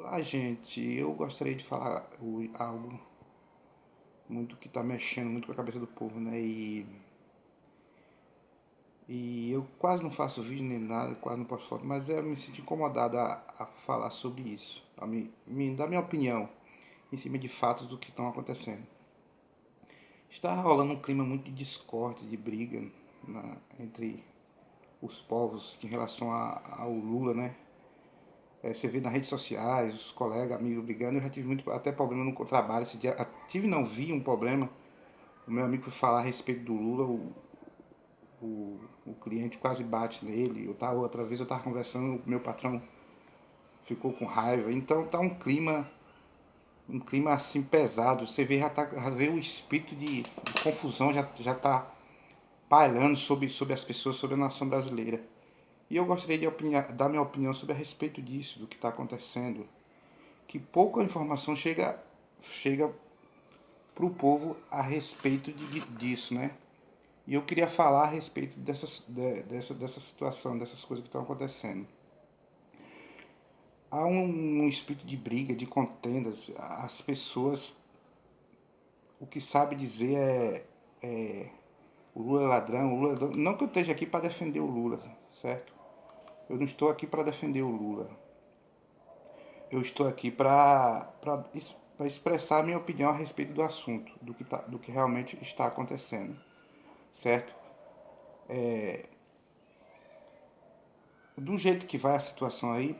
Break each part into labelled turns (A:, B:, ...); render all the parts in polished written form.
A: Olá, gente. Eu gostaria de falar algo muito que está mexendo muito com a cabeça do povo, né? E eu quase não faço vídeo nem nada, quase não posto foto, mas eu me sinto incomodado a falar sobre isso, a dar minha opinião em cima de fatos do que estão acontecendo. Está rolando um clima muito de discórdia, de briga entre os povos em relação ao Lula, né? Você vê nas redes sociais, os colegas, amigos brigando. Eu já tive muito até problema no trabalho esse dia. Vi um problema. O meu amigo foi falar a respeito do Lula, o cliente quase bate nele. Outra vez eu estava conversando, o meu patrão ficou com raiva. Então tá um clima assim pesado. Você vê, já vê o espírito de confusão já tá pairando sobre as pessoas, sobre a nação brasileira. E eu gostaria de dar minha opinião sobre a respeito disso, do que está acontecendo. Que pouca informação chega para o povo a respeito disso, né? E eu queria falar a respeito dessa situação, dessas coisas que estão acontecendo. Há um espírito de briga, de contendas. As pessoas, o que sabe dizer o Lula é ladrão, o Lula é ladrão. Não que eu esteja aqui para defender o Lula, certo? Eu não estou aqui para defender o Lula. Eu estou aqui para expressar a minha opinião a respeito do assunto, do que realmente está acontecendo, certo? Do jeito que vai a situação aí,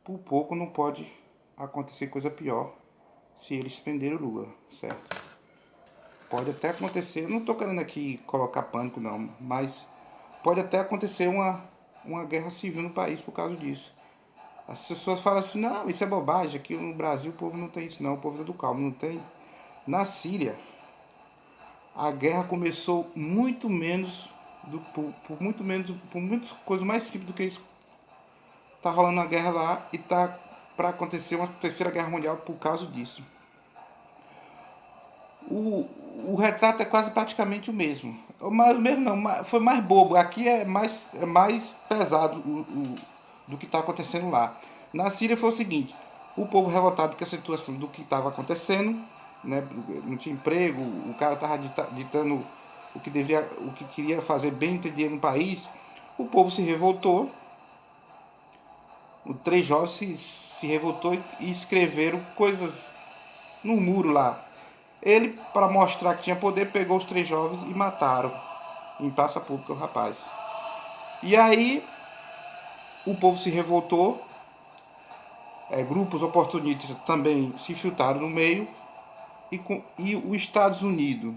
A: por pouco não pode acontecer coisa pior se eles prenderem o Lula, certo? Pode até acontecer, eu não estou querendo aqui colocar pânico não, mas pode até acontecer uma guerra civil no país por causa disso. As pessoas falam assim, não, isso é bobagem, aqui no Brasil o povo não tem isso não, o povo é do calmo, não tem. Na Síria, a guerra começou muito menos, por muitas coisas mais simples do que isso. Tá rolando uma guerra lá e tá para acontecer uma terceira guerra mundial por causa disso. O retrato é quase praticamente o mesmo. Mas o mesmo não, foi mais bobo. Aqui é mais pesado do que está acontecendo lá. Na Síria foi o seguinte, o povo revoltado com a situação do que estava acontecendo, né, não tinha emprego, o cara estava ditando o que queria fazer bem entender no país, o povo se revoltou, os três jovens se revoltou e escreveram coisas no muro lá. Ele, para mostrar que tinha poder, pegou os três jovens e mataram em praça pública o rapaz. E aí o povo se revoltou, grupos oportunistas também se infiltraram no meio, e os Estados Unidos,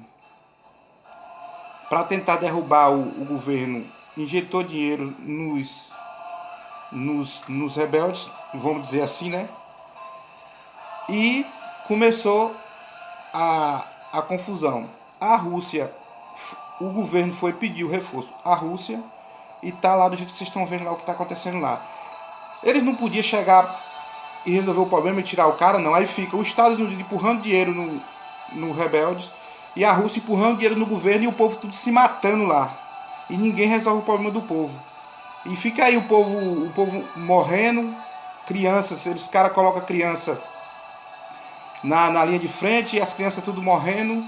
A: para tentar derrubar o governo, injetou dinheiro nos rebeldes, vamos dizer assim, né? E começou a confusão. A Rússia, o governo foi pedir o reforço à Rússia e tá lá do jeito que vocês estão vendo lá o que está acontecendo lá. Eles não podiam chegar e resolver o problema e tirar o cara, não. Aí fica os Estados Unidos empurrando dinheiro no rebeldes e a Rússia empurrando dinheiro no governo e o povo tudo se matando lá. E ninguém resolve o problema do povo. E fica aí o povo morrendo, crianças, eles caras colocam a criança na linha de frente e as crianças tudo morrendo.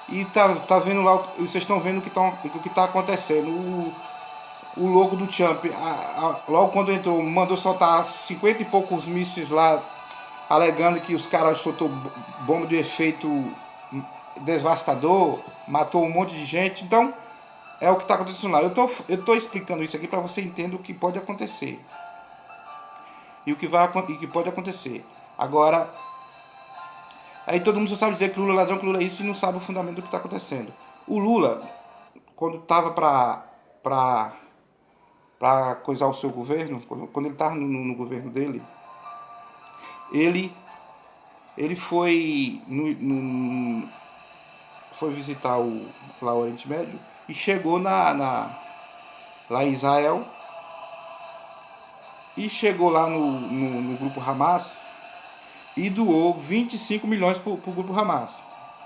A: E tá vendo lá, vocês estão vendo o que tá acontecendo. O logo do Trump, logo quando entrou, mandou soltar 50 e poucos mísseis lá, alegando que os caras soltou bomba de efeito devastador, matou um monte de gente. Então, é o que está acontecendo lá. Eu tô explicando isso aqui para você entender o que pode acontecer. E o que pode acontecer. Agora, aí todo mundo só sabe dizer que o Lula é ladrão, que o Lula é isso e não sabe o fundamento do que está acontecendo. O Lula, quando estava para coisar o seu governo, quando ele estava no governo dele, ele foi foi visitar lá o Oriente Médio e chegou lá em Israel e chegou lá no grupo Hamas e doou 25 milhões para o grupo Hamas.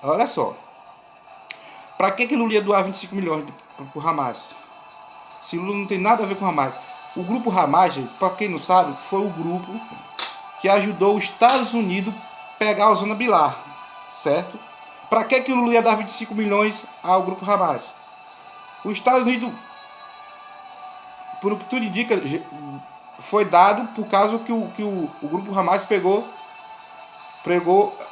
A: Olha só, para que Lula ia doar 25 milhões para o Hamas? Se Lula não tem nada a ver com o Hamas. O grupo Hamas, para quem não sabe, foi o grupo que ajudou os Estados Unidos a pegar Osama Bin Laden, certo? Para que o Lula ia dar 25 milhões ao grupo Hamas? Os Estados Unidos, por o que tudo indica, foi dado por causa que o grupo Hamas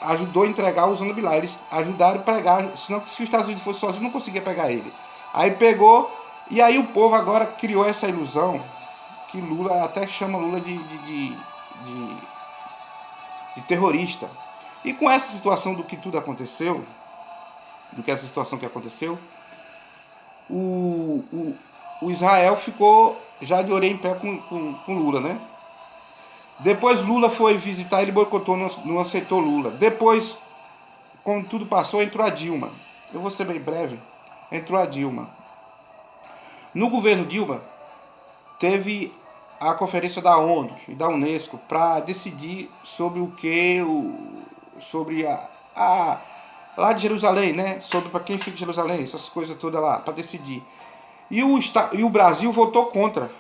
A: ajudou a entregar o Osama Bin Laden. Eles ajudaram a pegar, senão se os Estados Unidos fosse sozinho, não conseguia pegar ele. Aí pegou, e aí o povo agora criou essa ilusão, que Lula, até chama Lula de terrorista. E com essa situação do que tudo aconteceu, essa situação que aconteceu, o Israel ficou já de orelha em pé com Lula, né? Depois Lula foi visitar, ele boicotou, não aceitou Lula. Depois, quando tudo passou, entrou a Dilma. Eu vou ser bem breve. Entrou a Dilma. No governo Dilma, teve a conferência da ONU e da Unesco para decidir sobre o que, sobre lá de Jerusalém, né? Sobre para quem fica em Jerusalém, essas coisas todas lá, para decidir. E o Brasil votou contra.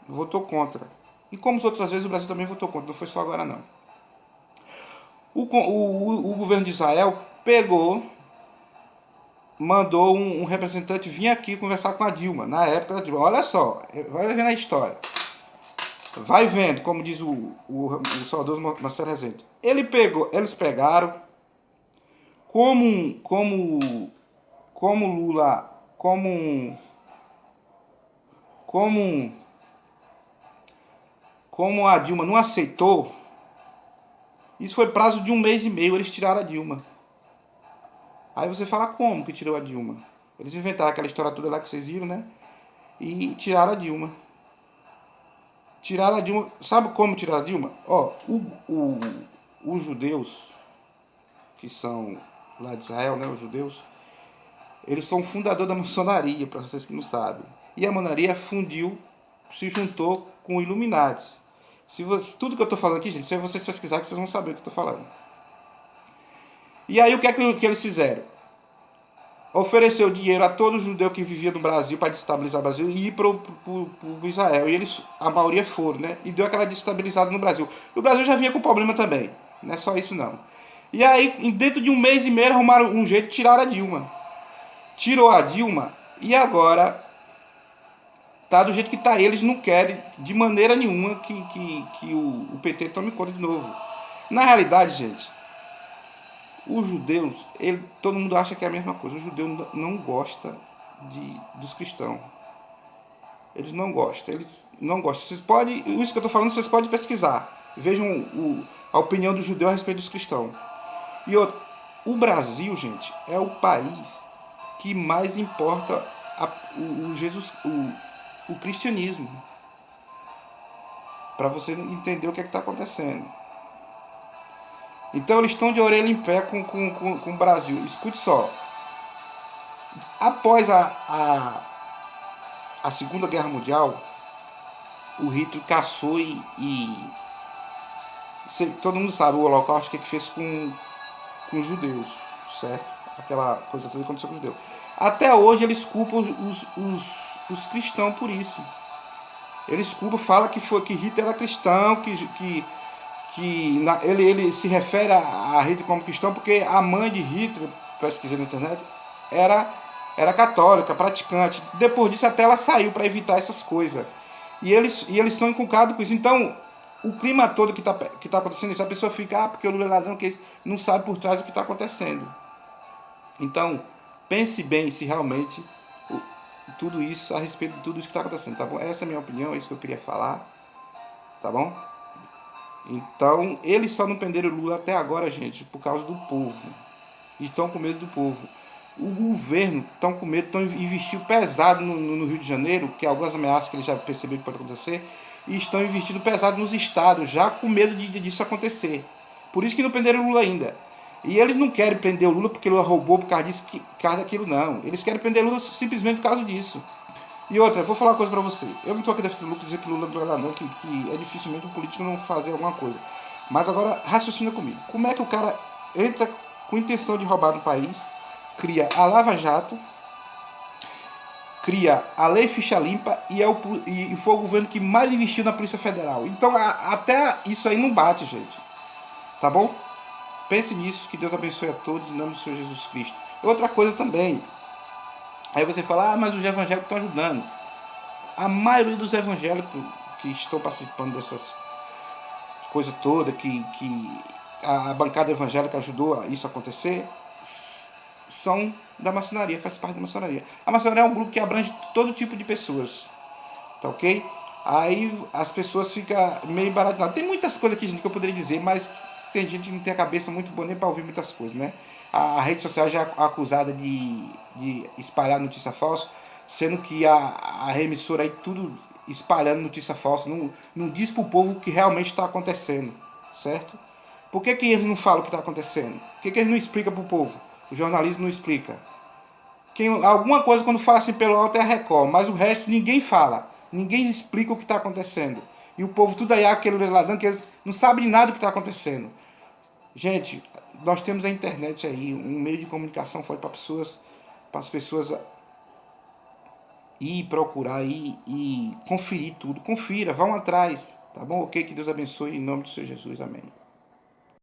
A: Votou contra. E como as outras vezes, o Brasil também votou contra, não foi só agora não. O governo de Israel pegou, mandou um representante vir aqui conversar com a Dilma, na época da Dilma. Olha só, vai vendo a história. Vai vendo, como diz o saudoso Marcelo Rezende. Eles pegaram, como Lula, como a Dilma não aceitou, isso foi prazo de 1 mês e meio, eles tiraram a Dilma. Aí você fala, como que tirou a Dilma? Eles inventaram aquela história toda lá que vocês viram, né? E tiraram a Dilma. Tiraram a Dilma. Sabe como tiraram a Dilma? Ó, os judeus, que são lá de Israel, né? Os judeus, eles são fundadores da maçonaria, para vocês que não sabem. E a maçonaria se juntou com Illuminati. Tudo que eu estou falando aqui, gente, se vocês pesquisarem, vocês vão saber o que eu estou falando. E aí o que é que eles fizeram? Ofereceu dinheiro a todo judeu que vivia no Brasil para destabilizar o Brasil e ir para o Israel. E eles, a maioria foram, né? E deu aquela destabilizada no Brasil. O Brasil já vinha com problema também. Não é só isso não. E aí, dentro de 1 mês e meio, arrumaram um jeito de tirar a Dilma. Tirou a Dilma e agora tá do jeito que tá. Eles não querem de maneira nenhuma que o PT tome conta de novo. Na realidade, gente, os judeus, todo mundo acha que é a mesma coisa. O judeu não gosta dos cristãos. Eles não gostam. Vocês podem, isso que eu estou falando, vocês podem pesquisar. Vejam a opinião do judeu a respeito dos cristãos. E outro, o Brasil, gente, é o país que mais importa o cristianismo. Para você entender o que está acontecendo. Então eles estão de orelha em pé com o Brasil. Escute só. Após a Segunda Guerra Mundial, o Hitler caçou todo mundo sabe o Holocausto que fez com os judeus, certo? Aquela coisa toda que aconteceu com os judeus. Até hoje eles culpam os cristãos por isso. Eles culpam, falam que Hitler era cristão, ele se refere a Hitler como cristão porque a mãe de Hitler, pesquisei na internet, era católica, praticante. Depois disso até ela saiu para evitar essas coisas. E eles são inculcados com isso. Então, o clima todo que tá acontecendo, isso, a pessoa fica, porque o Lula é ladrão, que não sabe por trás do que está acontecendo. Então, pense bem se realmente tudo isso, a respeito de tudo isso que está acontecendo, tá bom? Essa é a minha opinião, é isso que eu queria falar, tá bom? Então, eles só não prenderam o Lula até agora, gente, por causa do povo. E estão com medo do povo. O governo estão com medo, estão investindo pesado no Rio de Janeiro, que é algumas ameaças que eles já perceberam que pode acontecer, e estão investindo pesado nos estados, já com medo disso acontecer. Por isso que não prenderam o Lula ainda. E eles não querem prender o Lula porque o Lula roubou por causa disso, por causa daquilo, não. Eles querem prender o Lula simplesmente por causa disso. E outra, eu vou falar uma coisa pra você. Eu não estou aqui defendendo o Lula, dizer que o Lula não é ladrão, que é dificilmente um político não fazer alguma coisa. Mas agora, raciocina comigo. Como é que o cara entra com intenção de roubar no país, cria a Lava Jato, cria a Lei Ficha Limpa e foi o governo que mais investiu na Polícia Federal. Então até isso aí não bate, gente. Tá bom? Pense nisso, que Deus abençoe a todos em nome do Senhor Jesus Cristo. Outra coisa também, aí você fala, mas os evangélicos estão ajudando. A maioria dos evangélicos que estão participando dessas coisas todas, que a bancada evangélica ajudou isso a acontecer, são da maçonaria, faz parte da maçonaria. A maçonaria é um grupo que abrange todo tipo de pessoas, tá ok? Aí as pessoas ficam meio baratadas. Tem muitas coisas aqui, gente, que eu poderia dizer, mas tem gente que não tem a cabeça muito boa nem para ouvir muitas coisas, né? A rede social já é acusada de espalhar notícia falsa, sendo que a remissora aí tudo espalhando notícia falsa, não diz pro povo o que realmente está acontecendo, certo? Por que eles não falam o que está acontecendo? Por que eles não explicam pro povo? O jornalismo não explica. Alguma coisa quando fala assim pelo alto é a Record, mas o resto ninguém fala. Ninguém explica o que está acontecendo. E o povo tudo aí, aquele ladrão que eles não sabem nada do que está acontecendo. Gente, nós temos a internet aí, um meio de comunicação foi para as pessoas ir procurar e conferir tudo. Confira, vão atrás, tá bom? Ok, que Deus abençoe em nome do Senhor Jesus, amém.